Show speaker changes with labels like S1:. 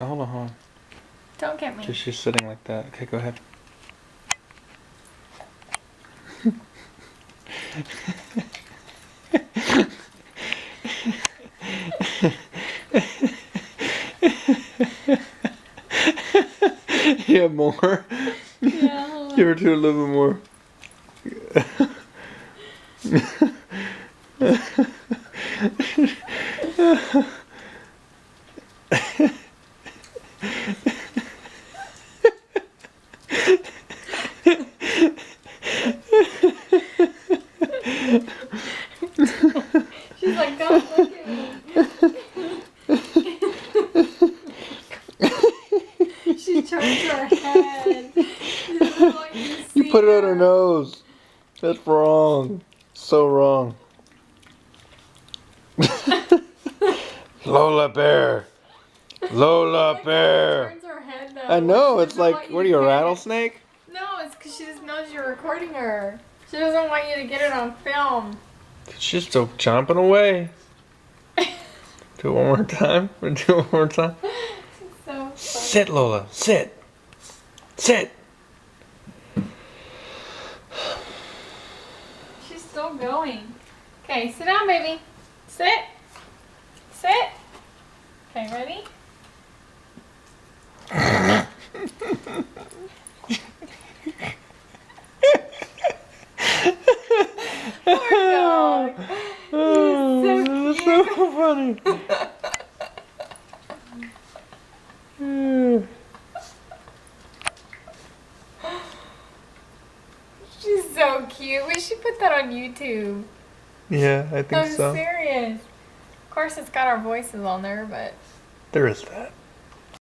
S1: Hold on, hold on.
S2: Don't get me.
S1: Just she's sitting like that. Okay, go ahead. Yeah, more.
S2: Yeah.
S1: Give her to a little bit more.
S2: She's like, don't look at me. She turns her head. She doesn't want you to see
S1: You put it on her
S2: her.
S1: nose. That's wrong. So wrong. Lola Bear. Lola
S2: Like,
S1: Bear.
S2: turns her head though.
S1: I know,
S2: She
S1: it's
S2: doesn't
S1: like,
S2: want
S1: what are you, a
S2: to get it.
S1: rattlesnake?
S2: No, it's because she just knows you're recording her. She doesn't want you to get it on film.
S1: She's still chomping away. Do it one more time. Do it one more time.
S2: So funny.
S1: Sit, Lola. Sit. Sit.
S2: She's still going. Okay, sit down, baby. Sit. Sit. Okay, ready? Poor dog.
S1: Oh,
S2: He's so
S1: that's so funny.
S2: She's so cute. We should put that on YouTube.
S1: Yeah, I think
S2: I'm
S1: so.
S2: serious. Of course, it's got our voices on there, but
S1: There is that.